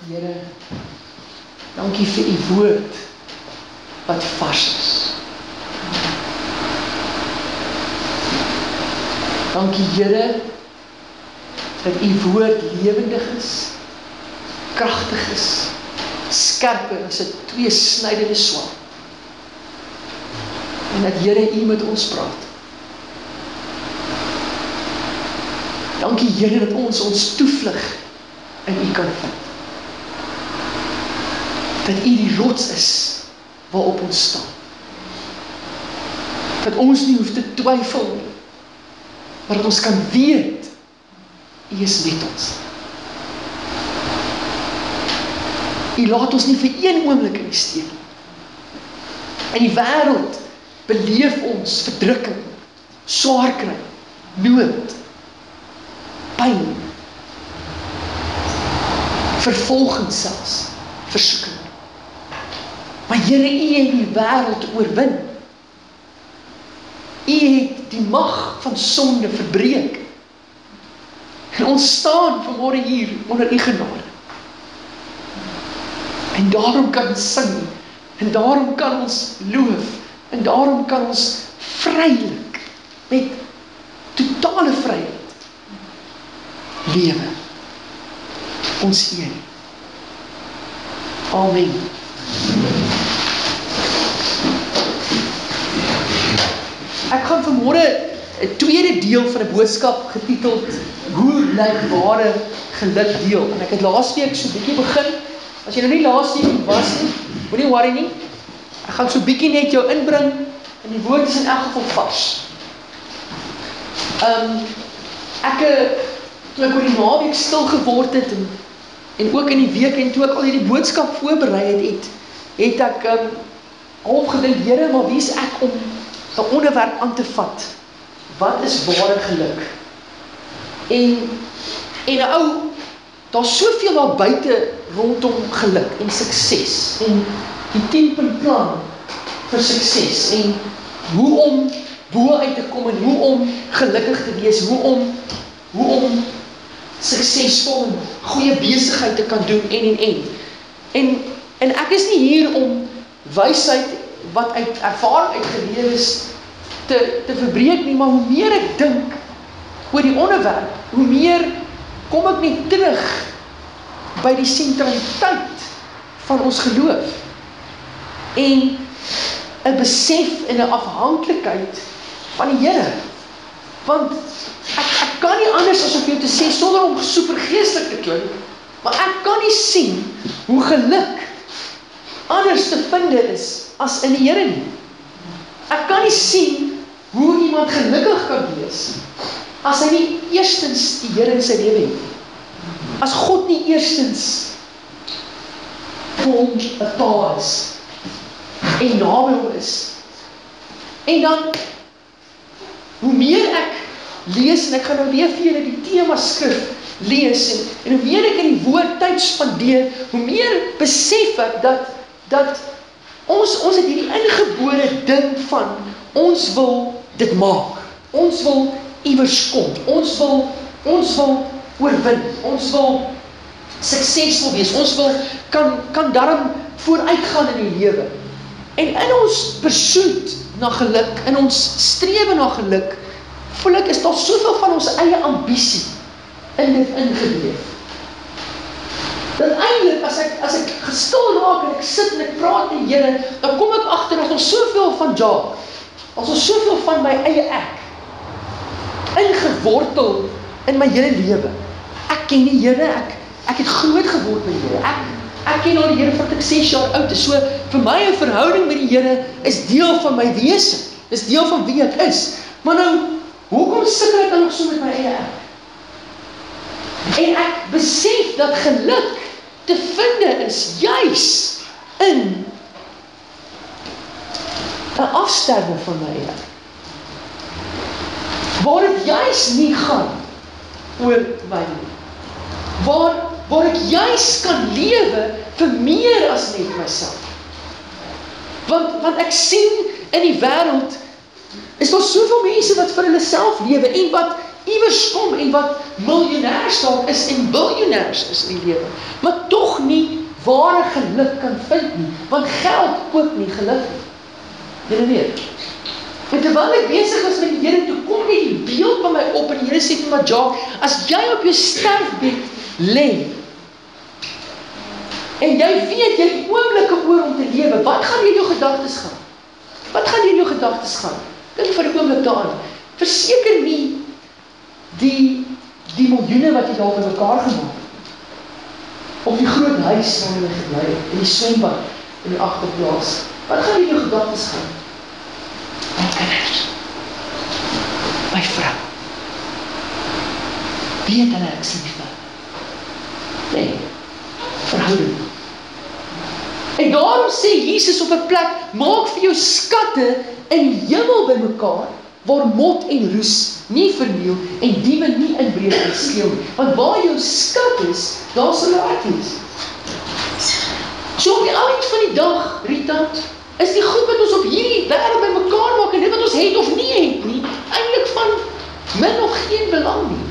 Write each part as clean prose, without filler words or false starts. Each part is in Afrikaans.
Here, dankie vir u woord wat vars is. Dankie Here, dat u woord lewendig is, kragtig is, skerper as 'n tweesnydende swaard. En dat Here u met ons praat. Dankie Here dat ons toevlug in u kan vind. Dat u die rots is waarop ons staan. Dat ons nie hoef te twyfel nie, maar dat ons kan weet, u is met ons. U laat ons nie vir een oomblik in die steek nie. In die wêreld beleef ons verdrukking, swaar kry, nood, pyn, vervolging selfs, versoeking. Maar Here, u het die wêreld oorwin. U het die mag van sonde verbreek. En ons staan vanmôre hier onder u genade. En daarom kan ons sing, en daarom kan ons loof, en daarom kan ons vrylik, met totale vryheid, lewe. Ons eer. Amen. Ek gaan vanmôre 'n tweede deel van 'n boodskap getiteld Hoe lyk ware geluk deel. En ek het laasweek so 'n bietjie begin. As jy nou nie laasweek was nie, moenie worry nie. Ek gaan so 'n bietjie net jou inbring en die woord is in elk geval vars. Toe ek oor die naweek stil geword het en ook in die week en toe ek al hierdie boodskap voorberei het ek half gedink, Here, maar wie is ek om 'n onderwerp aan te vat? Wat is ware geluk? En daar's soveel daar buite rondom geluk en sukses en die 10-punt plan vir sukses en hoe om bo uit te kom en hoe om gelukkig te wees, hoe om suksesvol en goeie besigheid te kan doen en ek is nie hier om wysheid wat uit ervaring uitgeleer is te verbreek nie, maar hoe meer ek dink oor die onderwerp, hoe meer kom ek net terug by die sentraliteit van ons geloof en 'n besef en 'n afhanklikheid van die Here. Want ek kan nie anders as om vir jou te sê, sonder om supergeestelik te klink, maar ek kan nie sien hoe geluk anders te vind is as in die Here nie. Ek kan nie sien hoe iemand gelukkig kan wees as hy nie eerstens die Here in sy lewe het. As God nie eerstens vir hom 'n pa is en naby hom is. En dan, hoe meer ek lees, en ek gaan nou weer vir julle die tema skrif lees, en hoe meer ek in die woord tyd spandeer, hoe meer besef ek dat ons het hierdie ingebore ding van, ons wil dit maak, ons wil iewers kom, ons wil oorwin, ons wil suksesvol wees, ons wil kan daarom vooruitgaan in die lewe. En in ons pursuit na geluk, in ons strewe na geluk, voel ek is daar soveel van ons eie ambisie in dit ingeleef. Dat eintlik as ek gestil raak en ek sit en ek praat met die Here, dan kom ek agter dat ons soveel van Jacques, as ons soveel van my eie ek ingewortel in my hele lewe. Ek ken die Here, ek het groot geword met die Here. Ek ken al die Here voordat ek 6 jaar oud is. So vir my 'n verhouding met die Here is deel van my wese. Dis deel van wie ek is. Maar nou, hoekom sukkel ek dan nog so met my eie ek? En ek besef dat geluk te vind is juis in 'n afsterwe van my eie ek. Waar dit juis nie gaan oor my nie. Waar ek juis kan lewe vir meer as net myself. Want ek sien in die wêreld is daar soveel mense wat vir hulle self lewe en wat iewers kom en wat miljonêers dalk is en biljonêers is in die lewe, maar tog nie ware geluk kan vind nie, want geld koop nie geluk nie. Julle weet. En terwyl ek besig was met die Here, toe kom net die beeld van my op en die Here sê vir my, Jacques, as jy op jou sterfbed lê, en jy weet, jy het oomblikke oor om te lewe, wat gaan in jou gedagtes gaan? Wat gaan in jou gedagtes gaan? Dink vir die oomblik daaraan. Verseker nie die miljoene wat jy daar by mekaar gemaak het, of die groot huis waar jy gebly het, en die swembad in die agterplaas. Wat gaan in jou gedagtes gaan? My kinders, my vrou, weet hulle ek sien vir? Nee, verhouding. En daarom sê Jesus op 'n plek, maak vir jou skatte in die hemel by mekaar, waar mot en roes nie verniel en diewe nie inbreek en steel nie. Want waar jou skat is, daar sal jy wees. So op die eind van die dag, Rita, is die goed wat ons op hierdie wêreld by mekaar maak en dit wat ons het of nie het nie, eintlik van min of geen belang nie.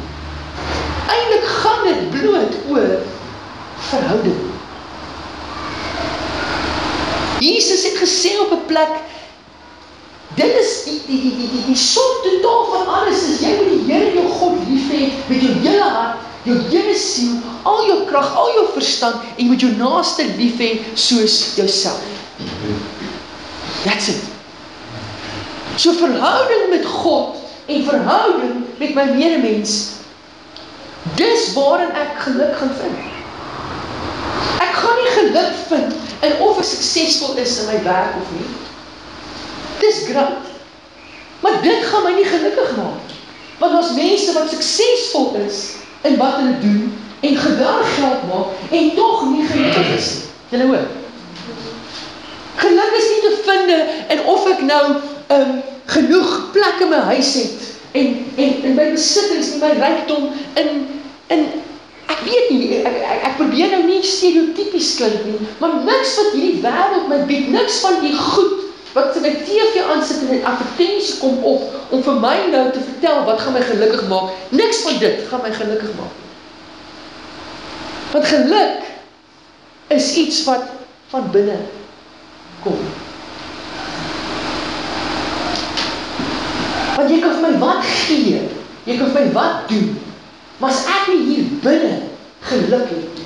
Eintlik gaan dit bloot oor verhouding. Jesus het gesê op 'n plek, dit is die som totaal van alles, is jy moet die Here jou God lief hê met jou hele hart, jou hele siel, al jou krag, al jou verstand, en jy moet jou naaste lief hê soos jouself. That's it. So verhouding met God en verhouding met my medemens, dis waarin ek geluk gaan vind. Ek gaan nie geluk vind in of ek suksesvol is in my werk of nie. Dis great. Maar dit gaan my nie gelukkig maak. Want daar's mense wat suksesvol is in wat hulle doen en geweldig geld maak en tog nie gelukkig is nie. Julle hoor? Geluk is nie te vind in of ek nou genoeg plek in my huis het en my besittings en my rykdom in ek weet nie, ek probeer nou nie stereotypies klink nie, maar niks wat hierdie wêreld my bied, niks van die goed wat sy my TV aansit en 'n advertensie kom op om vir my nou te vertel wat gaan my gelukkig maak, niks van dit gaan my gelukkig maak. Want geluk is iets wat van binne kom. Want jy kan vir my wat gee, jy kan vir my wat doen, maar as ek nie hier binne geluk het,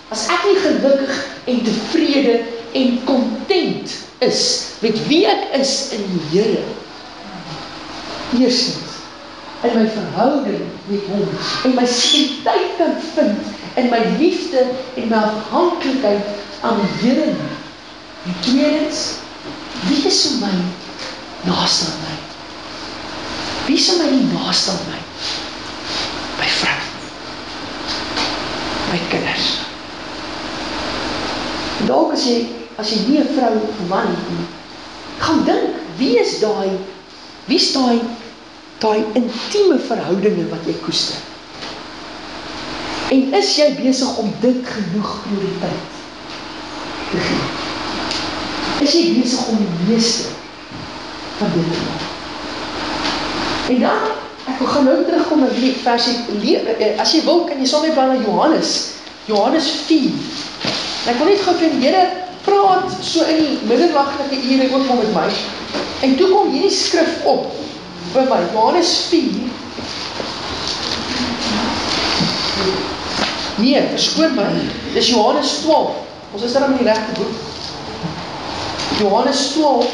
as ek nie gelukkig en tevrede en content is met wie ek is in die Here, eerstens in my verhouding met hom, en my sekuriteit kan vind in my liefde en my afhanklikheid aan die Here nie. En tweedens, wie is so my naaste aan my? Wie is so my die naaste aan my? My vrou, my kinders. En dalk as jy nie 'n vrou of 'n man het nie, gaan dink, wie is daai intieme verhoudinge wat jy koester? En is jy besig om dit genoeg prioriteit te gee? Is jy besig om die meeste van dit te maak? En dan, ek gaan nou terugkom na die versie, as jy wil, kan jy saam met na Johannes 4. En ek wil net gou vir die Here praat so in die middernagtelike ure ook maar met my. En toe kom hierdie skrif op by my, Johannes 4. Nee, verskoon my, dis Johannes 12. Ons is daar in die regte boek. Johannes 12,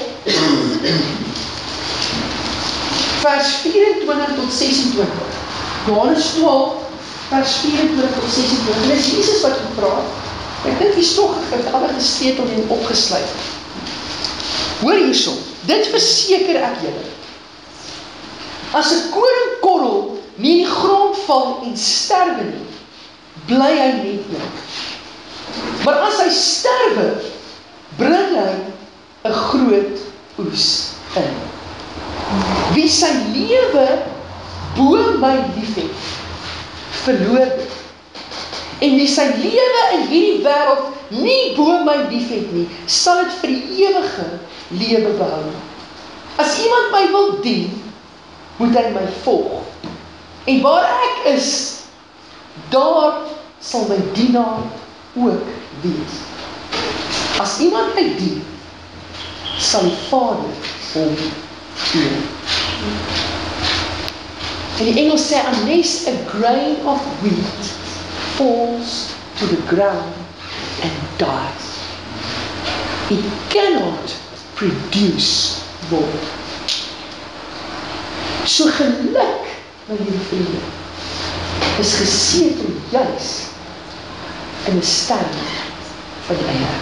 vers 24 tot 26. Johannes 12, vers 24 tot 26. En dit is Jesus wat gepraat. Ek dink die stok het alle gesteetel en opgesluit. Hoor hierso, dit verseker ek julle. As 'n koringkorrel nie in die grond val en sterwe nie, bly hy net dood. Maar as hy sterwe, bring hy 'n groot oes in. Wie sy lewe bo my liefhet, verloor dit. En wie sy lewe in hierdie wêreld nie bo my liefhet nie, sal dit vir die ewige lewe behou. As iemand my wil dien, moet hy my volg. En waar ek is, daar sal my dienaar ook wees. As iemand my dien, sal die Vader hom eer. En die Engels sê, unless a grain of wheat falls to the ground and dies, it cannot produce more. So geluk, my lieve vriende, is gesetel juis in 'n sterk van die eie.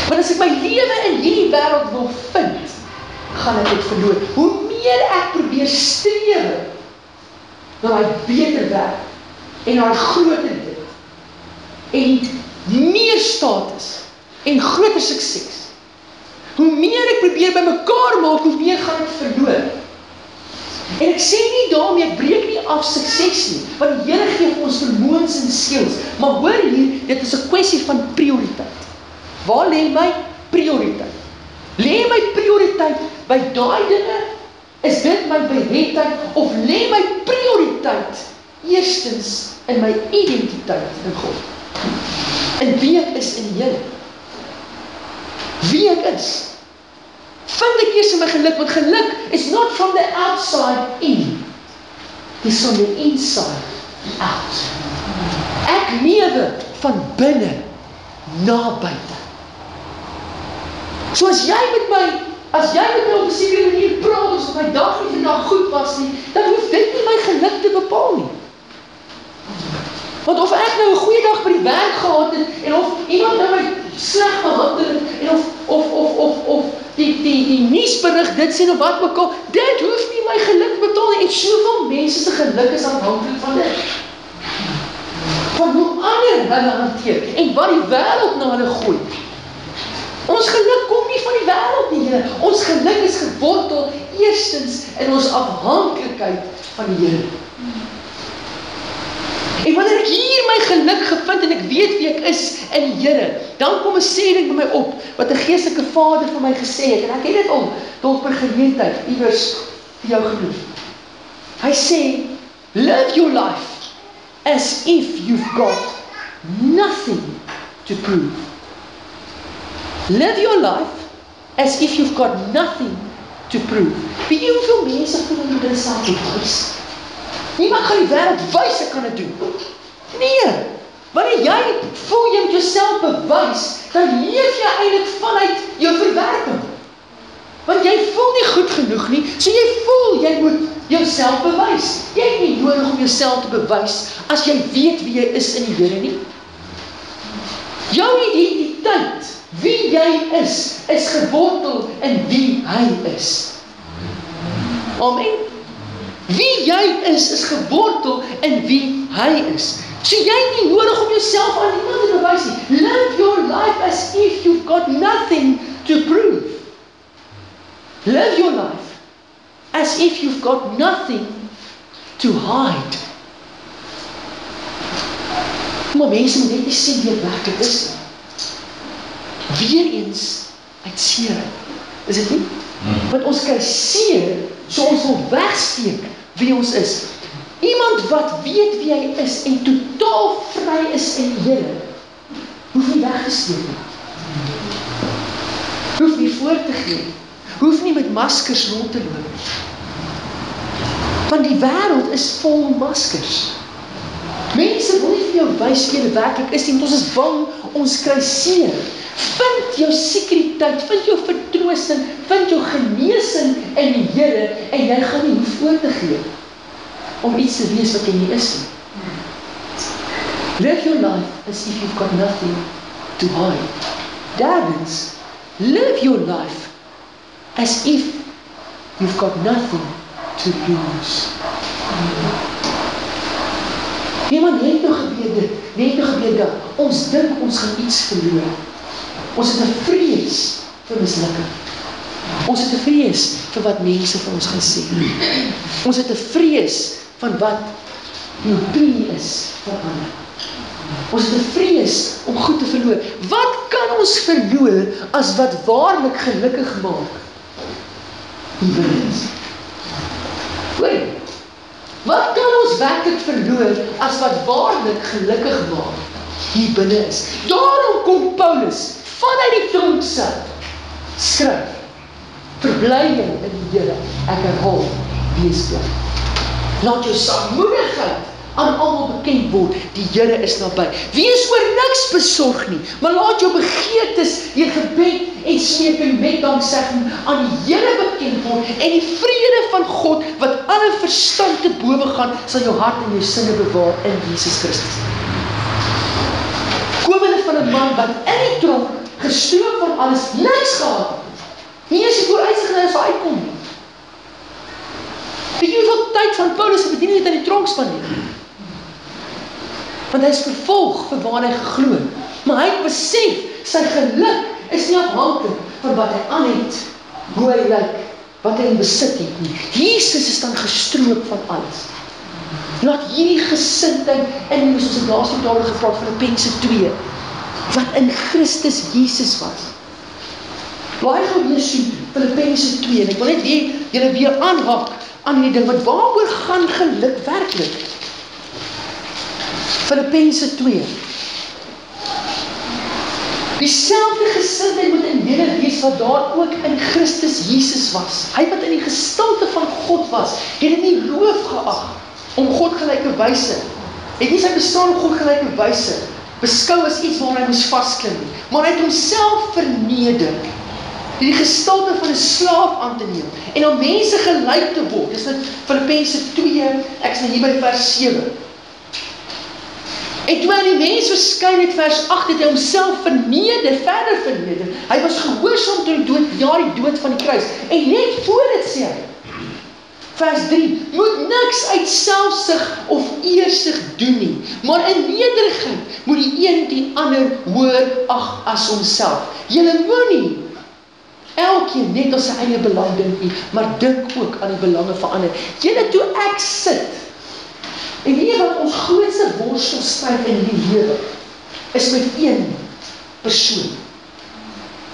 Want as ek my lewe in hierdie wêreld wil vind, gaan ek dit verloor. Hoe meer ek probeer streef na my beter werk en na groter dit en meer status en groter sukses, hoe meer ek probeer by mekaar maak, hoe meer gaan ek verloor. En ek sê nie daarmee, ek breek nie af sukses nie, want die Here gee vir ons vermoëns en skills, maar hoor hier, dit is 'n kwessie van prioriteit. Waar lê my prioriteit? Lê my prioriteit by daai dinge? Is dit my beredheid? Of lê my prioriteit eerstens in my identiteit in God? In wie ek is in die Here? Wie ek is? Vind ek eers in my geluk, want geluk is not from the outside in. It is from the inside out. Ek lewe van binne na buite. So as jy met my op 'n sekere manier praat, of my dag nie vandag goed was nie, dan hoef dit nie my geluk te bepaal nie. Want of ek nou 'n goeie dag by die werk gehad het, en of iemand nou my sleg behandel het, en of die nuusberig dit sê, of wat ook al, dit hoef nie my geluk betaal nie, en soveel mense se geluk is afhanklik van dit. Van hoe ander hulle hanteer, en wat die wêreld na hulle gooi. Ons geluk kom nie van die wêreld nie, Here. Ons geluk is gewortel eerstens in ons afhanklikheid van die Here. En wanneer ek hier my geluk gevind en ek weet wie ek is in die Here, dan kom 'n sê ding by my op, wat 'n geestelike vader vir my gesê het, en ek het dit al dalk per geleentheid iewers vir jou genoem. Hy sê, live your life as if you've got nothing to prove. Live your life as if you've got nothing to prove. Weet jy hoeveel mense voel hulle dit self bewys? Niemand gaan die wêreld wys ek kan dit doen. Nee, wanneer jy voel jy moet jouself bewys, dan leef jy eintlik vanuit jou verwerping. Want jy voel nie goed genoeg nie, so jy voel jy moet jouself bewys. Jy het nie nodig om jouself te bewys as jy weet wie jy is in die Here nie. Jou identiteit, wie jy is gewortel in wie hy is. Amen. Wie jy is gewortel in wie hy is. So jy het nie nodig om jouself aan iemand te bewys nie. Live your life as if you've got nothing to prove. Live your life as if you've got nothing to hide. Maar mense moet net nie sê wie werklik is nie. Weereens uit seerheid. Is dit nie? Want ons kry seer, so ons wil wegsteek wie ons is. Iemand wat weet wie hy is en totaal vry is in die Here, hoef nie weg te steek nie. Hoef nie voor te gee. Hoef nie met maskers rond te loop. Want die wêreld is vol maskers. Mense wil nie vir jou wys wie hulle werklik is nie, want ons is bang, ons kry seer. Vind jou sekuriteit, vind jou vertroosting, vind jou genesing in die Here, en jy gaan nie hoef voor te gee om iets te wees wat jy nie is nie. Live your life as if you've got nothing to hide. Dads, live your life as if you've got nothing to lose. Niemand het nog gebeur dit, net nog gebeur dat. Ons dink ons gaan iets verloor. Ons het 'n vrees vir mislukking. Ons het 'n vrees vir wat mense van ons gaan sê. Ons het 'n vrees van wat die opinie is vir ander. Ons het 'n vrees om goed te verloor. Wat kan ons verloor as wat waarlik gelukkig maak? Die wins. Hoor, Wat kan ons werklik verloor as wat waarlik gelukkig maak hier binne is? Daarom kom Paulus vanuit die tronksel skryf, verbly julle in die Here, ek herhaal, wees bly. Laat jou saammoedigheid aan almal bekend word, die Here is naby. Wees oor niks besorg nie, maar laat jou begeertes deur gebed en smeking met danksegging aan die Here bekend word, en die vrede van God, wat alle verstand te bowe gaan, sal jou hart en jou sinne bewaar in Jesus Christus. Komende van 'n man wat in die tronk gestroop van alles, niks gehad het. Nie eens die vooruitsigte sal uitkom nie. Weet jy hoeveel tyd van Paulus se bediening het in die tronk spandeer? Want hy is vervolg vir waar hy geglo het. Maar hy het besef, sy geluk is nie afhanklik van wat hy aan het, hoe hy lyk, wat hy in besit het nie. Jesus is dan gestroop van alles. Laat hierdie gesindheid in, soos ek laas week daaroor gepraat, Filippense 2, wat in Christus Jesus was. Laat gou weer sien, Filippense 2, en ek wil net julle weer aanhak aan die ding, want waaroor gaan geluk werklik? Filippense 2. Dieselfde gesindheid moet in julle wees wat daar ook in Christus Jesus was. Hy wat in die gestalte van God was, het dit nie roof geag om God gelyke wyse, het nie sy bestaan op God gelyke wyse beskou as iets waar hy moes vasklim nie, maar hy het homself verneder, die gestalte van 'n slaaf aan te neem, en om mense gelyk te word. Dis net Filippense 2, ek is nou hier by vers 7. En toe hy die mens verskyn het, vers 8, het hy homself verneder, verder verneder. Hy was gehoorsaam tot die dood, ja, die dood van die kruis. En net voor dit sê hy, vers 3, moet niks uit selfsug of eersug doen nie, maar in nederigheid moet die een die ander hoër ag as homself. Julle moenie elkeen net aan sy eie belang dink nie, maar dink ook aan die belange van ander. Julle, toe ek sit, en weet wat ons grootste worstelstryd in die lewe is met een persoon.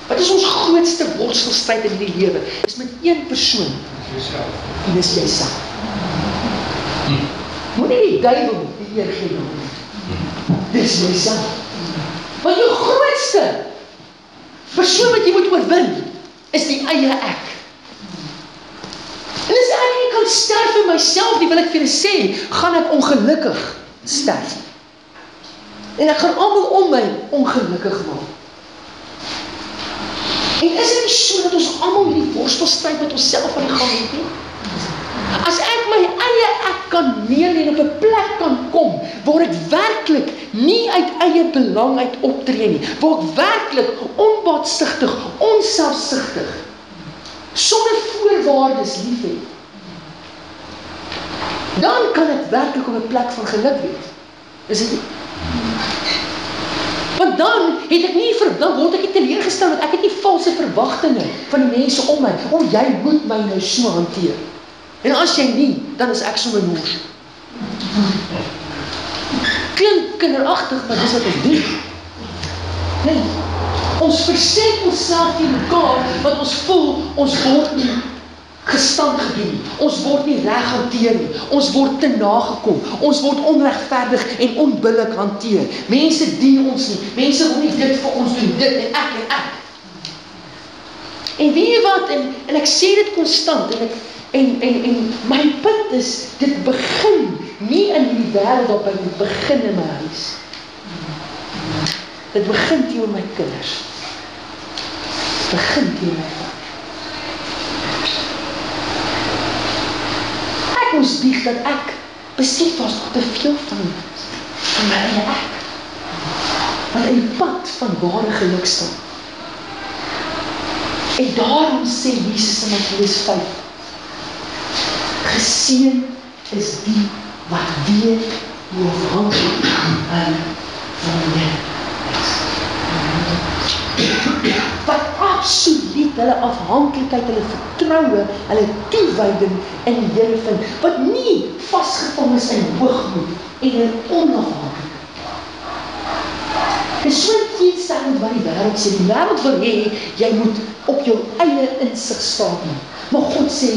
Wat is ons grootste worstelstryd in die lewe? Is met een persoon. En dis jouself. Moenie die duiwel die eer gee nie. Dis jouself. Want jou grootste persoon wat jy moet oorwin is die eie ek. En as ek nie kan sterf vir myself nie, wil ek vir julle sê, gaan ek ongelukkig sterf. En ek gaan almal om my ongelukkig maak. En is dit nie so dat ons almal die worstelstryd met onsself aan die gang het nie? As ek my eie ek kan neerlê en op 'n plek kan kom, waar ek werklik nie uit eie belang uit optree nie, waar ek werklik onbaatsigtig, onselfsugtig, sonder voorwaardes lief het, dan kan ek werklik op 'n plek van geluk wees. Is dit nie? Want dan word ek nie teleurgestel, want ek het nie valse verwagtinge van die mense om my, jy moet my nou so hanteer. En as jy nie, dan is ek sommer mors. Klink kinderagtig, maar dis wat ons doen. Nee, ons verset onsself teen mekaar, want ons voel, ons word nie gestand gedoen nie. Ons word nie reg hanteer nie. Ons word te nagekom. Ons word onregverdig en onbillik hanteer. Mense dien ons nie. Mense wil nie dit vir ons doen, dit en ek. En weet jy wat, en ek sê dit konstant, en my punt is, dit begin nie in die wêreld op, dit begin in my huis. Dit begin teenoor my kinders. Dit begin teenoor my vader. Ek moes bieg dat ek besef was nog te veel van my eie ek. Wat in die pad van ware geluk staan. En daarom sê Jesus in Mattheus 5, geseën is die wat weet hoe afhanklik hy van die Here is. Wat absoluut hulle afhanklikheid, hulle vertroue, hulle toewyding in die Here vind, wat nie vasgevang is in hoogmoed en in onafhanklikheid. Dit is so teenstellend wat die wêreld sê. Die wêreld wil hê, jy moet op jou eie insig staan. Maar God sê,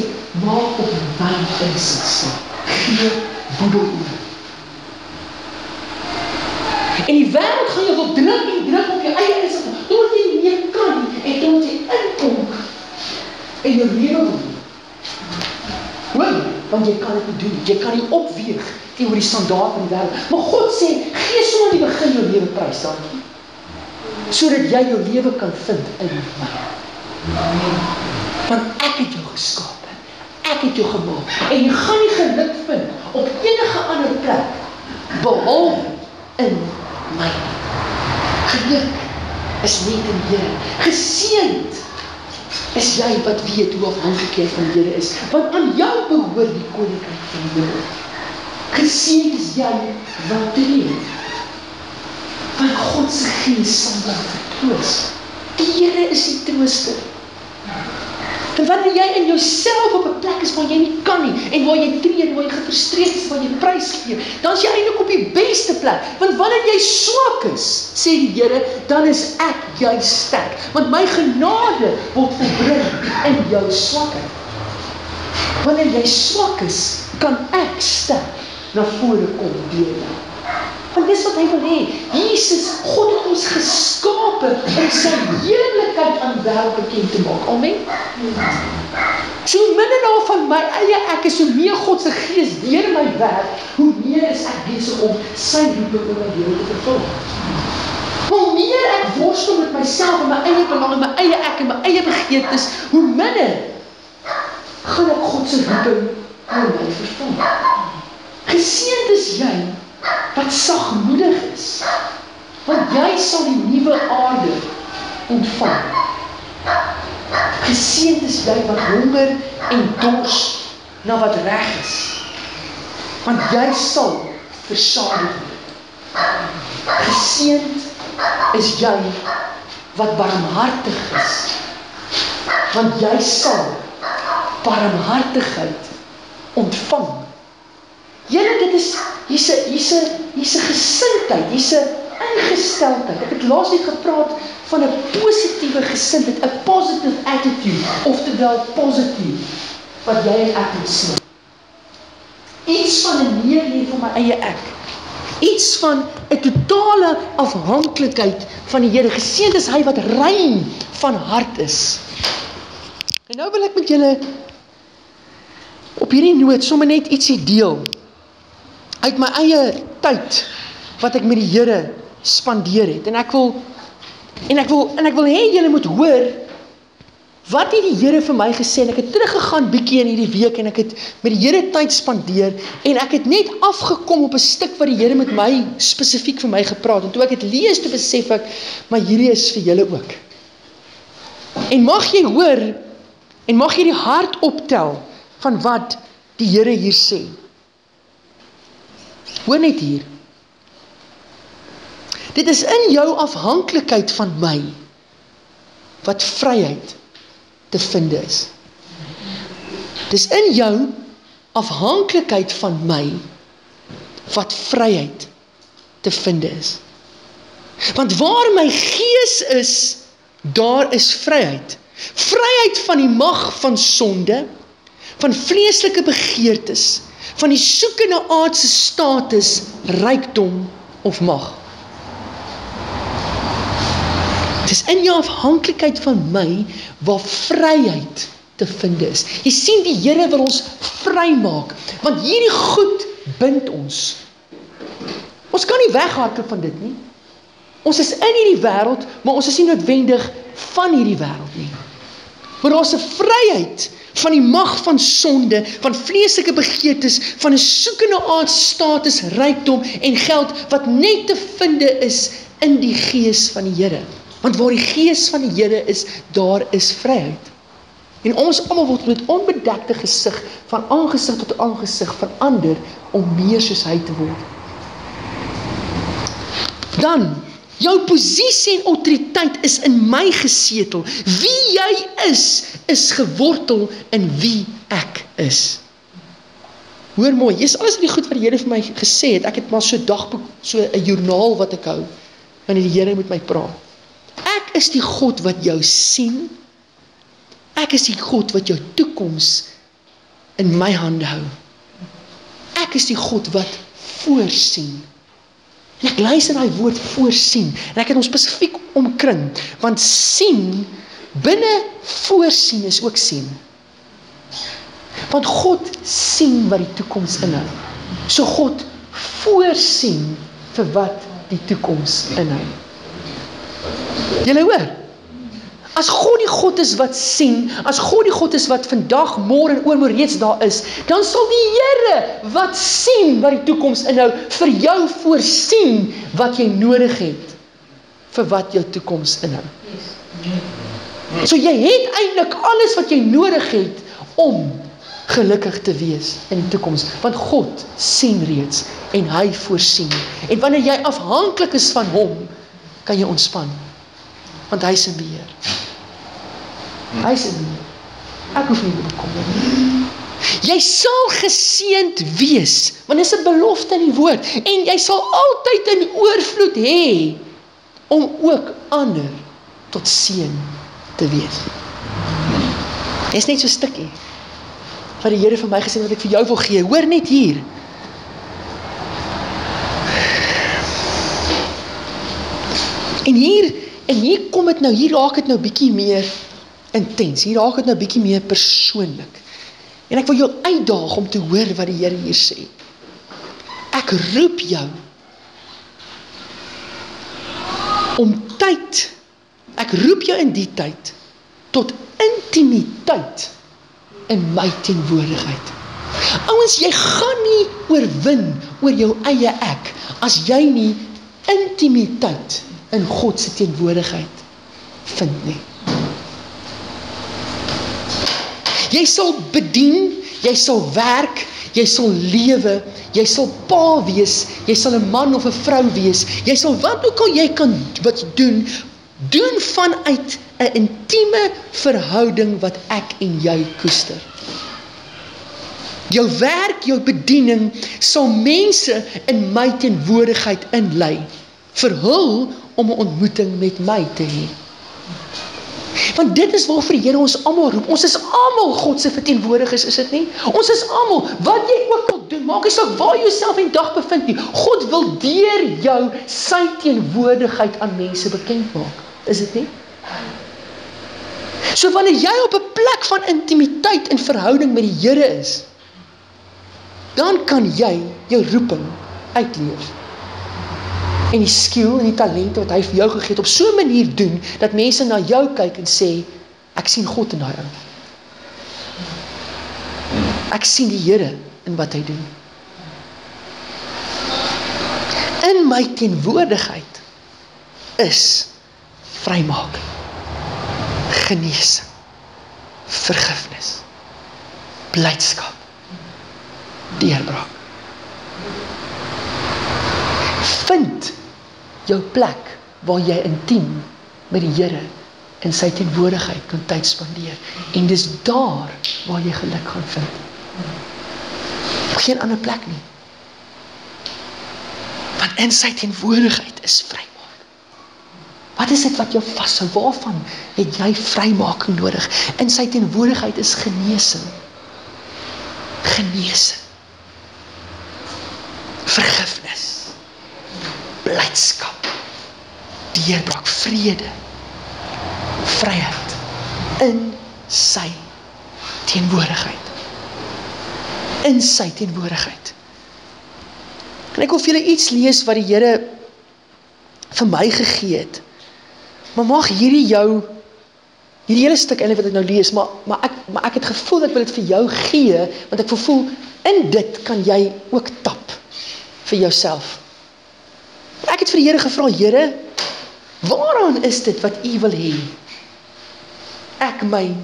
maak op my insig staan. gee boedel oor. En die wêreld gaan jou wil druk op jou eie insig, tot jy nie meer kan, en tot jy inkom, en jou lewe wil doen. Hoor, want jy kan dit nie doen, jy kan nie opweeg teenoor die standaard van die wêreld. Maar God sê, gee sommer die begin jou lewe prys, dankie. Sodat jy jou lewe kan vind in my. Want ek het jou geskaap, ek het jou gemaak, en jy gaan nie geluk vind op enige ander plek, behalwe in my. Geluk is net in die Here. Geseënd is jy wat weet hoe afhanklik jy van die Here is, want aan jou behoort die koninkryk van die Here. Geseënd is jy wat tree, want God se Gees sal jou vertroos. Die Here is die trooster. En wanneer jy in jouself op 'n plek is waar jy nie kan nie, en waar jy tree, en waar jy gefrustreerd is, waar jy prys gee, dan is jy eintlik op die beste plek. Want wanneer jy swak is, sê die Here, dan is ek jy sterk. Want my genade word volbring in jou swakheid. Wanneer jy swak is, kan ek sterk na vore kom deur jou. Want dis wat hy wil hê. Jesus, God het ons geskape om sy heerlikheid aan die wêreld bekend te maak. Amen. So minder daar van my eie ek is, hoe meer God se Gees deur my werk, hoe meer is ek besig om sy roeping in my lewe te vervul. Hoe meer ek worstel met myself en my eie belang en my eie ek en my eie begeertes, hoe minder gaan ek God se roeping in my vervul. Geseënd is jy wat sagmoedig is, want jy sal die nuwe aarde ontvang. Geseënd is jy wat honger en dors na wat reg is, want jy sal versadig word. Geseënd is jy wat barmhartig is, want jy sal barmhartigheid ontvang. Julle, dit is, hier's 'n gesindheid, hier's 'n ingesteldheid. Ek het laas net gepraat van 'n positiewe gesindheid, 'n positive attitude, oftewel positief, wat jy en ek moet sien. Iets van 'n neerlê van my eie ek. Iets van 'n totale afhanklikheid van die Here. Geseënd is hy wat rein van hart is. En nou wil ek met julle op hierdie noot sommer net ietsie deel uit my eie tyd wat ek met die Here spandeer het. En ek wil hê julle moet hoor wat het die Here vir my gesê. En ek het teruggegaan bietjie in hierdie week en ek het met die Here tyd spandeer en ek het net afgekom op 'n stuk wat die Here met my spesifiek vir my gepraat. En toe ek dit lees, toe besef ek, maar hierdie is vir julle ook. En mag jy hoor en mag jy die hart optel van wat die Here hier sê. Hoor net hier. Dit is in jou afhanklikheid van my wat vryheid te vind is. Dis in jou afhanklikheid van my wat vryheid te vind is. Want waar my gees is, daar is vryheid. Vryheid van die mag van sonde, van vleeslike begeertes, van die soekende aardse status, rykdom of mag. Het is in jou afhanklikheid van my waar vryheid te vind is. Jy sien, die Here wil ons vry maak, want hierdie goed bind ons. Ons kan nie weghardloop van dit nie. Ons is in hierdie wêreld, maar ons is nie noodwendig van hierdie wêreld nie. Maar daar is 'n vryheid van die mag van sonde, van vleeslike begeertes, van 'n soekende aardse status, rykdom en geld, wat net te vind is in die Gees van die Here. Want waar die Gees van die Here is, daar is vryheid. En ons almal word met onbedekte gesig, van aangesig tot aangesig verander, om meer soos hy te word. Dan, jou posisie en autoriteit is in my gesetel. Wie jy is gewortel in wie ek is. Hoor mooi, hier is alles die goed wat die Here vir my gesê het. Ek het maar so 'n dagboek, so 'n joernaal wat ek hou, wanneer die Here met my praat. Ek is die God wat jou sien. Ek is die God wat jou toekoms in my hande hou. ek is die God wat voorsien. En ek luister na die woord voorsien, en ek het hom spesifiek omkring, want sien, binne voorsien is ook sien. Want God sien wat die toekoms inhou. So God voorsien vir wat die toekoms inhou. Julle hoor? As God die God is wat sien, as God die God is wat vandag, môre en oormôre reeds daar is, dan sal die Here wat sien wat die toekoms inhou, vir jou voorsien wat jy nodig het, vir wat jou toekoms inhou. So jy het eintlik alles wat jy nodig het, om gelukkig te wees in die toekoms, want God sien reeds, en hy voorsien. En wanneer jy afhanklik is van hom, kan jy ontspan, want hy is in beheer. Hy is in beheer. Ek hoef nie te bekommer nie. Jy sal geseënd wees, want dit is 'n belofte in die woord, en jy sal altyd in oorvloed hê, om ook ander tot seën te wees. Dit is net so 'n stukkie, wat die Here vir my gesê wat ek vir jou wil gee, hoor net hier. En hier kom dit nou, hier raak dit nou bietjie meer intens, hier raak dit nou bietjie meer persoonlik. En ek wil jou uitdaag om te hoor wat die Here hier sê. Ek roep jou om tyd, ek roep jou in die tyd, tot intimiteit in my teenwoordigheid. Ouens, jy gaan nie oorwin oor jou eie ek, as jy nie intimiteit in God se teenwoordigheid vind nie. Jy sal bedien, jy sal werk, jy sal lewe, jy sal pa wees, jy sal 'n man of 'n vrou wees, jy sal wat ook al jy kan wat doen vanuit 'n intieme verhouding wat ek en jy koester. Jou werk, jou bediening sal mense in my teenwoordigheid inlei, vir hul om 'n ontmoeting met my te hê. Want dit is waarvoor die Here ons almal roep. Ons is almal God se verteenwoordigers, is dit nie? Ons is almal, wat jy ook al doen, maak nie saak waar jy jouself in dag bevind nie. God wil deur jou sy teenwoordigheid aan mense bekend maak. Is dit nie? So wanneer jy op 'n plek van intimiteit en verhouding met die Here is, dan kan jy jou roeping uitleef. En die skill en die talente wat hy vir jou gegee het, op so 'n manier doen, dat mense na jou kyk en sê, ek sien God in daai ou. Ek sien die Here in wat hy doen. In my teenwoordigheid is vrymaking, genesing, vergifnis, blydskap, deurbraak. Vind jou plek waar jy intiem met die Here in sy teenwoordigheid kan tyd spandeer. En dis daar waar jy geluk gaan vind. Geen ander plek nie. Want in sy teenwoordigheid is vrymaak. Wat is dit wat jou vashou? Waarvan het jy vrymaking nodig? In sy teenwoordigheid is genesing. Genesing. Vergifnis. Blydskap, deurbraak, vrede, vryheid in sy teenwoordigheid. In sy teenwoordigheid. En ek wil vir julle iets lees wat die Here vir my gegee het. Maar mag hierdie hele stuk eintlik wat ek nou lees, maar ek het gevoel ek wil dit vir jou gee, want ek voel in dit kan jy ook tap vir jouself. Ek het vir die Here gevra, Here, waaraan is dit wat U wil hê? Ek my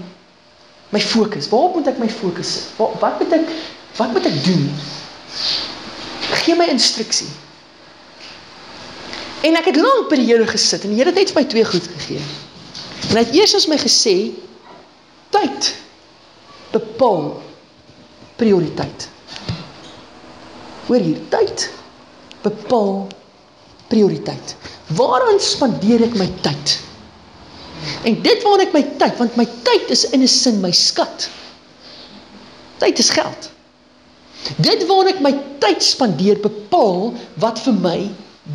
fokus, waarop moet ek my fokus sit? Wat moet ek doen? Gee my instruksie. En ek het lank by die Here gesit, en die Here het net vir my 2 goed gegee. En hy het eers as my gesê, tyd bepaal prioriteit. Hoor hier, tyd bepaal prioriteit. Waaraan spandeer ek my tyd? En dit waar ek my tyd, want my tyd is in 'n sin my skat. Tyd is geld. Dit waar ek my tyd spandeer bepaal wat vir my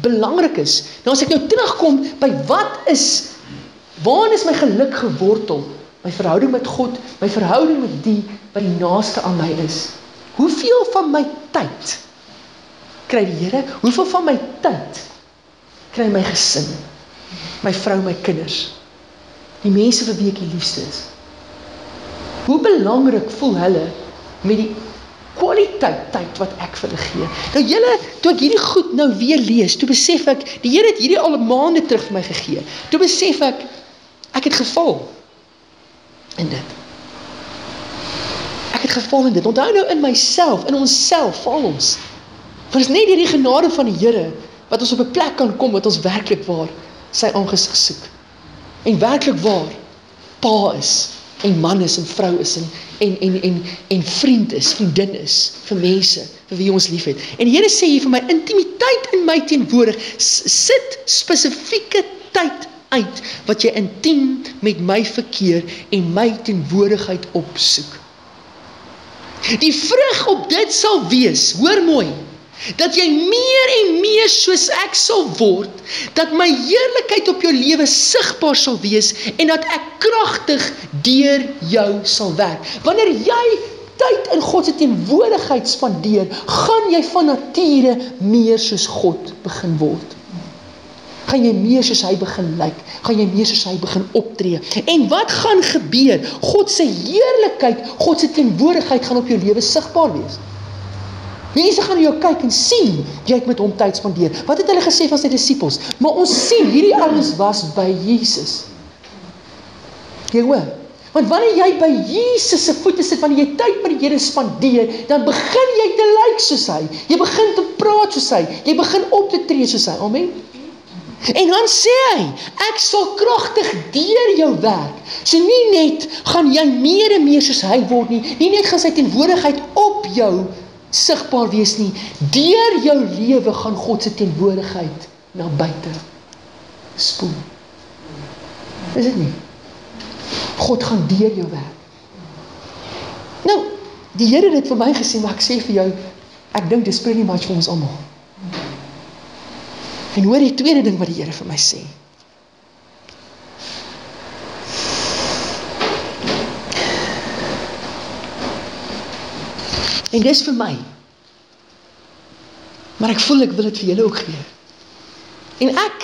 belangrik is. Nou as ek nou terugkom by waarin is my geluk gewortel? My verhouding met God, my verhouding met die wat die naaste aan my is. Hoeveel van my tyd kry die Here? Hoeveel van my tyd kry my gesin, my vrou, my kinders, die mense vir wie ek die liefste is? Hoe belangrik voel hulle met die kwaliteit tyd wat ek vir hulle gee? Nou julle, toe ek hierdie goed nou weer lees, toe besef ek, die Here het hierdie al maande terug vir my gegee. Toe besef ek het geval in dit. Ek het geval in dit. Onthou nou in myself, in onsself, val ons. Want is net deur die genade van die Here, wat ons op 'n plek kan kom, wat ons werklik waar sy aangesig soek. En werklik waar pa is, en man is, en vrou is, en vriend is, vriendin is, vir mense, vir wie ons lief het. En die Here sê hier vir my, intimiteit in my teenwoordig, sit spesifieke tyd uit, wat jy intiem met my verkeer, en my teenwoordigheid opsoek. Die vrug op dit sal wees, hoor mooi, dat jy meer en meer soos ek sal word, dat my heerlikheid op jou lewe sigbaar sal wees, en dat ek kragtig deur jou sal werk. Wanneer jy tyd in God se teenwoordigheid spandeer, gaan jy van nature meer soos God begin word. Gaan jy meer soos hy begin lyk, gaan jy meer soos hy begin optree. En wat gaan gebeur? God se heerlikheid, God se teenwoordigheid gaan op jou lewe sigbaar wees. Mense gaan jou kyk en sien, jy het met hom tyd spandeer. Wat het hulle gesê van sy disippels? Maar ons sien, hierdie ouens was by Jesus. Jy hoor? Want wanneer jy by Jesus se voete sit, wanneer jy tyd met die Here spandeer, dan begin jy te lyk soos hy. Jy begin te praat soos hy. Jy begin op te tree soos hy. Amen. En dan sê hy, ek sal kragtig deur jou werk. So nie net gaan jy meer en meer soos hy word nie, nie net gaan sy teenwoordigheid op jou sigbaar wees nie, deur jou lewe gaan God se teenwoordigheid na buite spoel. Is dit nie? God gaan deur jou werk. Nou, die Here het dit vir my gesê, maar ek sê vir jou, ek dink dis pretty much vir ons almal. En hoor die tweede ding wat die Here vir my sê. En dis vir my. Maar ek voel ek wil dit vir julle ook gee. En ek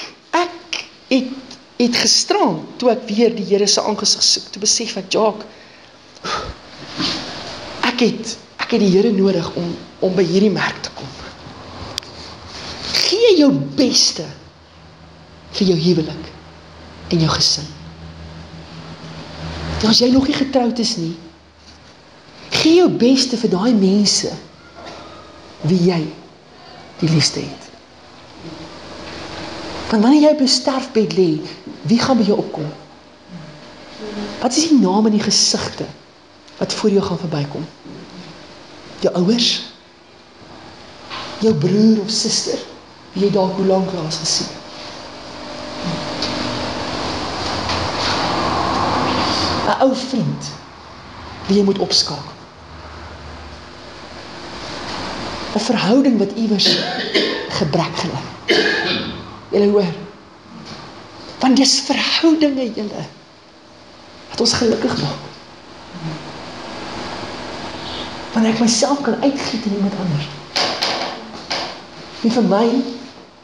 het gisteraan, toe ek weer die Here se aangesig soek, toe besef ek, Jacques, ek het die Here nodig om by hierdie merk te kom. Gee jou beste vir jou huwelik en jou gesin. En as jy nog nie getroud is nie, gee jou beste vir daai mense wie jy die liefste het. Want wanneer jy op jou sterfbed lê, wie gaan by jou opkom? Wat is die name en die gesigte wat voor jou gaan verbykom? Jou ouers? Jou broer of suster? Wie jy dalk hoe lank laas gesien? Een ou vriend wie jy moet opskakel. Een verhouding wat iewers gebrek gelyk. Julle hoor, want dis verhoudinge julle wat ons gelukkig maak. Wanneer ek myself kan uitgiet in iemand anders. En vir my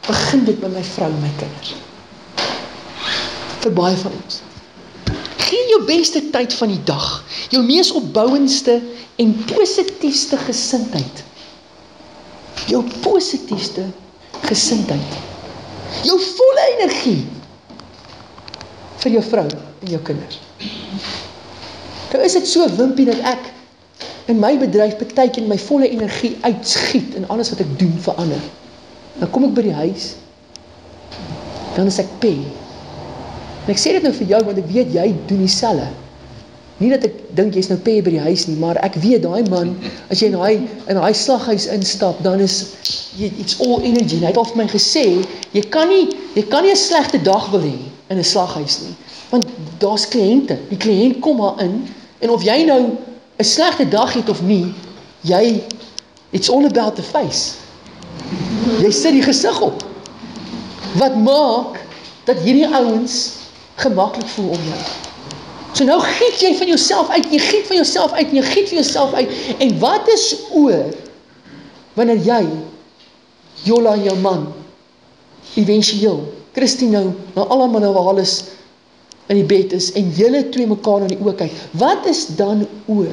begin dit by my vrou en my kinders. Vir baie van ons. Gee jou beste tyd van die dag, jou mees opbouendste en positiefste gesindheid. Jou positiefste gesindheid. Jou volle energie vir jou vrou en jou kinders. Nou is dit so wimpie dat ek in my bedryf partykeer my volle energie uitschiet in alles wat ek doen vir ander. Dan kom ek by die huis, dan is ek pay. En ek sê dit nou vir jou, want ek weet jy doen dieselfde. Nie dat ek dink jy's nou pay by die huis nie, maar ek weet daai man, as jy in daai slaghuis instap, dan is it's all energy. En hy het al vir my gesê, jy kan nie 'n slegte dag wil hê in 'n slaghuis nie, want daar's kliënte. Die kliënt kom maar in, en of jy nou 'n slegte dag het of nie, jy It's all about the face. Jy sit die gesig op. Wat maak dat hierdie ouens gemaklik voel om jou. So nou giet jy van jouself uit, jy giet van jouself uit, jy giet van jouself uit. En wat is oor wanneer jy, Jola en jou man, eventueel, Christine nou allemaal nou waar alles in die bed is, en julle twee mekaar in die oë kyk, wat is dan oor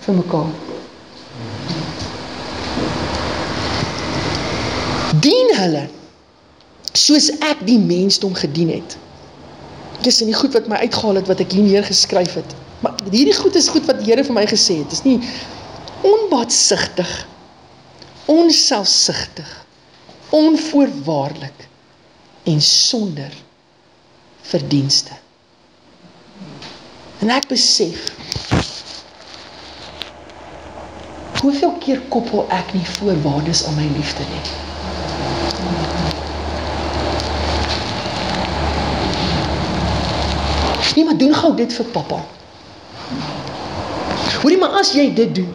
vir mekaar? Dien hulle, soos ek die mensdom gedien het. Dis nie goed wat my uitgehaal het, wat ek hier neergeskryf het. Maar hierdie goed is goed wat die Here vir my gesê het. Dis nie onbaatsigtig, onselfsugtig, onvoorwaardelik en sonder verdienste. En ek besef, hoeveel keer koppel ek nie voorwaardes aan my liefde nie. Nee, maar doen gou dit vir papa. Hoorie, maar as jy dit doen,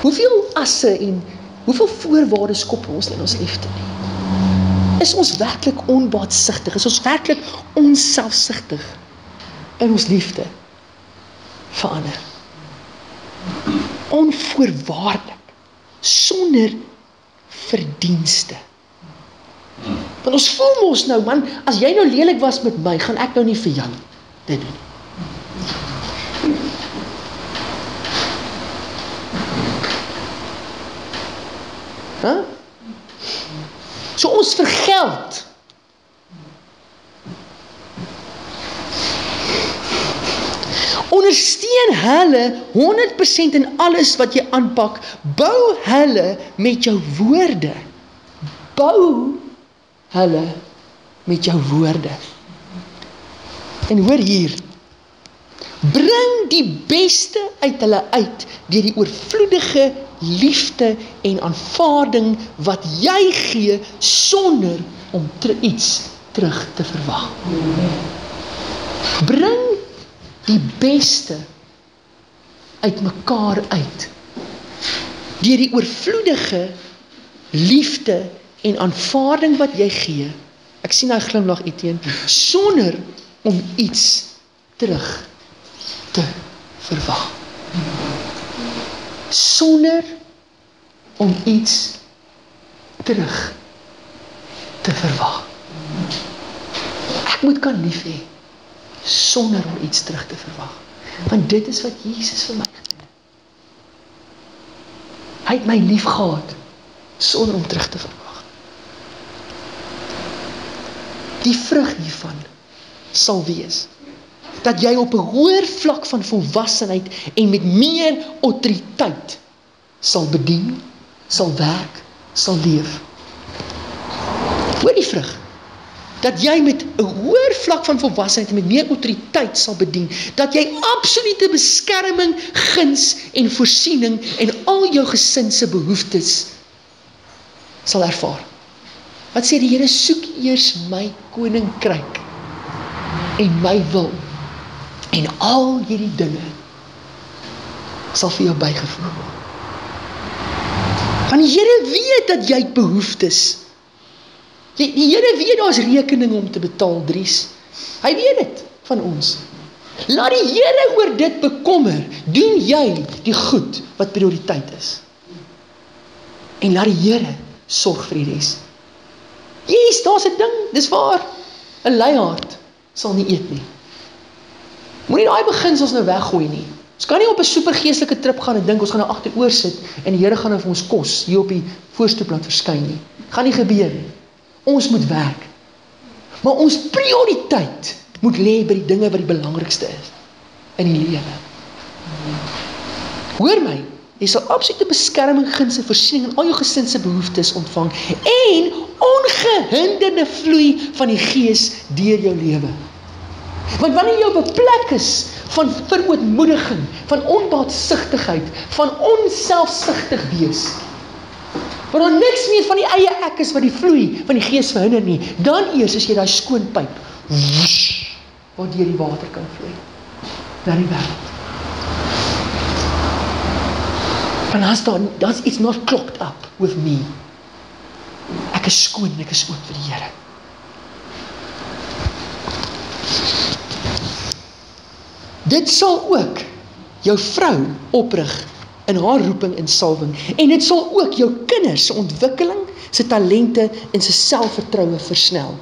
hoeveel asse en hoeveel voorwaardes koppel ons in ons liefde nie? Is ons werklik onbaatsigtig? Is ons werklik onselfsugtig in ons liefde vir ander? Onvoorwaardelik, sonder verdienste. Want ons voel ons nou, man, as jy nou lelik was met my, gaan ek nou nie vir jou dit doen. Huh? So ons vergeld. Ondersteun hulle 100% in alles wat jy aanpak. Bou hulle met jou woorde. Bou hulle met jou woorde. En hoor hier, bring die beste uit hulle uit deur die oorvloedige liefde en aanvaarding wat jy gee sonder om iets terug te verwag. Bring die beste uit mekaar uit deur die oorvloedige liefde en aanvaarding wat jy gee. Ek sien hy glimlag Etienne, sonder om iets terug te verwag. Sonder om iets terug te verwag. Ek moet kan lief hê, sonder om iets terug te verwag. Want dit is wat Jesus vir my gedoen het. Hy het my lief gehad, sonder om terug te verwag. Die vrug hiervan sal wees, dat jy op 'n hoër vlak van volwassenheid en met meer autoriteit sal bedien, sal werk, sal leef. Hoor die vrug, dat jy met 'n hoër vlak van volwassenheid en met meer autoriteit sal bedien, dat jy absolute beskerming, guns en voorsiening en al jou gesin se behoeftes sal ervaar. Wat sê die Here, soek eers my koninkryk en my wil, en al hierdie dinge sal vir jou bygevoeg word. Want die Here weet dat jy het behoeftes. Die Here weet daar's rekeninge om te betaal, Dries. Hy weet dit van ons. Laat die Here oor dit bekommer. Doen jy die goed wat prioriteit is. En laat die Here sorg vir die res. Yes, daar's 'n ding, dis waar. 'n Luiaard sal nie eet nie. Moenie daai beginsels nou weggooi nie. Ons kan nie op 'n supergeestelike trip gaan en dink ons gaan nou agteroor sit en die Here gaan nou vir ons kos hier op die voorstoep laat verskyn nie. Gaan nie gebeur nie. Ons moet werk. Maar ons prioriteit moet lê by die dinge wat die belangrikste is in die lewe. Hoor my, jy sal absolute beskerming, guns en voorsiening en al jou gesin se behoeftes ontvang en ongehinderde vloei van die Gees deur jou lewe. Want wanneer jy op 'n plek is van verootmoediging, van onbaatsigtigheid, van onselfsugtig wees, waar daar niks meer van die eie ek is wat die vloei van die Gees verhinder nie, dan eers is jy daai skoon pyp, woesh, waar deur die water kan vloei na die wêreld. Want dan it's not clocked up with me. Ek is skoon en ek is oop vir die Here. Dit sal ook jou vrou oprig in haar roeping en salwing. En dit sal ook jou kinders se ontwikkeling, se talente en se selfvertroue versnel.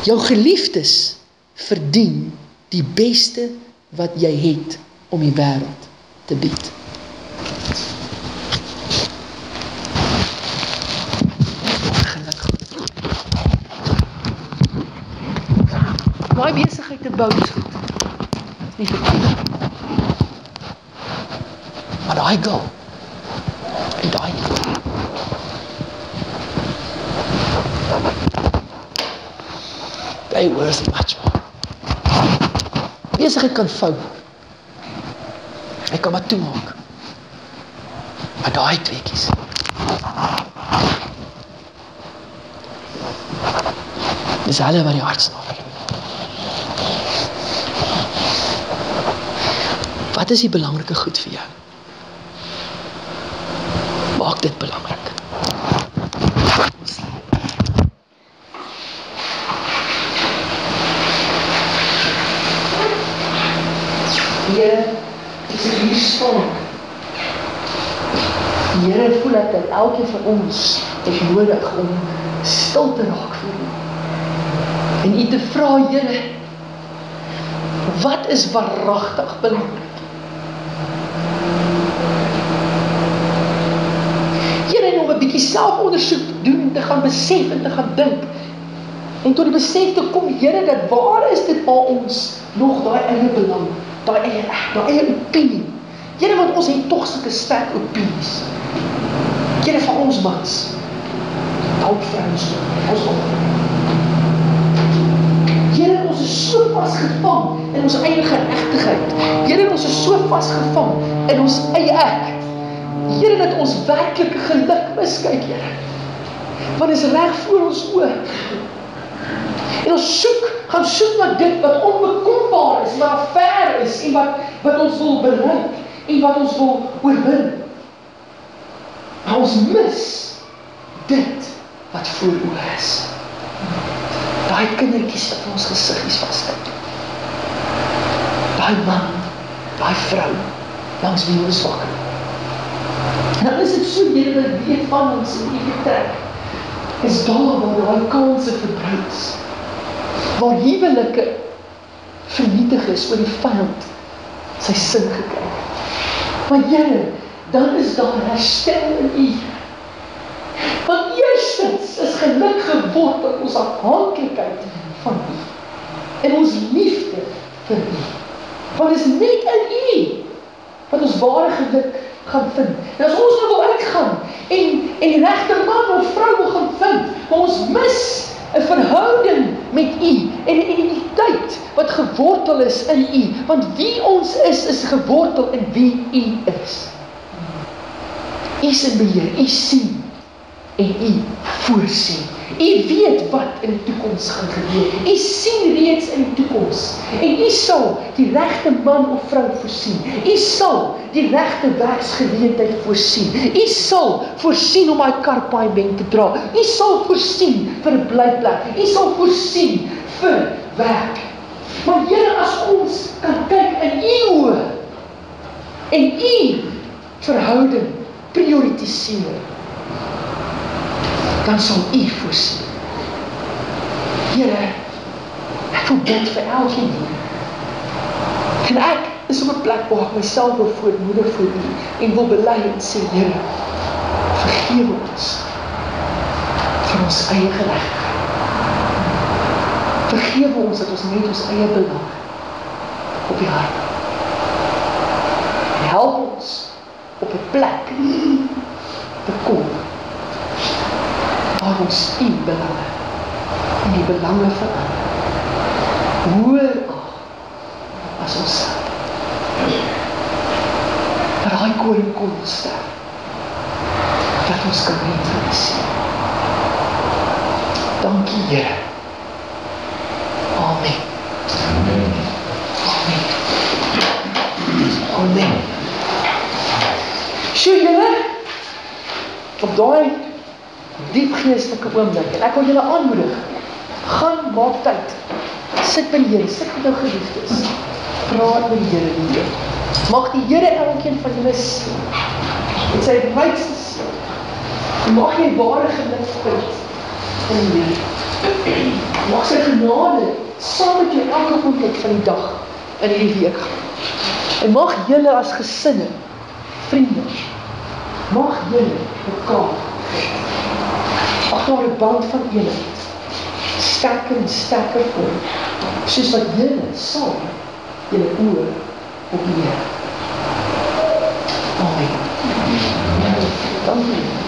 Jou geliefdes verdien die beste wat jy het om die wêreld te bied. Daai besigheid te bou is goed. Dis nie verkeerd. Maar daai girl en daai they worth much more. Besigheid kan vou. Hy kan maar toemaak. Maar daai tweeetjies. Dis hulle wat die hartsnaar het. Wat is die belangrike goed vir jou? Maak dit belangrik. Here, is ek hier staan. Die Here voel dat elkeen van ons het nodig om stil te raak vir U. En U te vra, Here, wat is waaragtig belangrik? Here, om 'n bietjie selfondersoek te doen, te gaan besef en te gaan dink. En tot die besef te kom, Here, dat waar is dit waar ons nog daai eie belang, daai eie opinie. Here, want ons het tog sulke sterk opinies. Here, van ons mans, dalk vrouens, ons almal. Here, ons is so vasgevang in ons eie geregtigheid. Here, ons is so vasgevang in ons eie ek. Here, dat ons werklike geluk miskyk, Here. Want is reg voor ons oë. En ons gaan soek na dit wat onbekombaar is, wat ver is, en wat ons wil bereik, en wat ons wil oorwin. Maar ons mis dit wat voor oë is. Daai kindertjies wat ons gesiggies vaskyk. Daai man, daai vrou, langs wie ons wakker. En dan is dit so, Here, dat weet van ons in die trek, is daar waar daai kanse verbruik is. Waar huwelike vernietig is oor die vyand sy sin gekry het. Maar Here, dan is daar herstel in U. Want eerstens is geluk gewortel in ons afhanklikheid van U. En ons liefde vir U. Want is net in U wat ons ware geluk gaan vind. En as ons nou wil uitgaan en die regte man of vrou wil gaan vind, maar ons mis 'n verhouding met U en 'n identiteit wat gewortel is in U. Want wie ons is gewortel in wie U is. U is in beheer, U sien en U voorsien. U weet wat in die toekoms gaan gebeur. U sien reeds in die toekoms. En U sal die regte man of vrou voorsien. U sal die regte werksgeleentheid voorsien. U sal voorsien om my kar paaiement te dra. U sal voorsien vir 'n blyplek. U sal voorsien vir werk. Maar Here, as ons kan kyk in U oë en U verhouding prioritiseer, dan sal U voorsien. Here, ek wil bid vir elkeen hier. En ek is op 'n plek waar ek myself wil voormoedig voor U en wil bely en sê, Here, vergewe ons vir ons eie geregtigheid. Vergewe ons dat ons net ons eie belang op die hart. En help ons op 'n plek te kom waar ons U belange en die belange van ander hoër as ons self. Dat daai koning kom sterf, dat ons kan realiseer. Dankie, Here. Amen. Amen. Amen. daai diep geestelike oomblik, en ek wil julle aanmoedig, gaan maak tyd, sit by die Here, sit met jou geliefdes, praat met die Here die Here. Mag die Here elkeen van julle sien, met sy wysste sien, en mag jy ware geluk vind in die Here. Mag sy genade saam met jou elke oomblik van die dag in die week gaan. En mag julle as gesinne, vriende, mag julle mekaar mag daar 'n band van eenheid sterker en sterker vorm, soos wat julle saam julle oë op die Here. Amen. Dankie.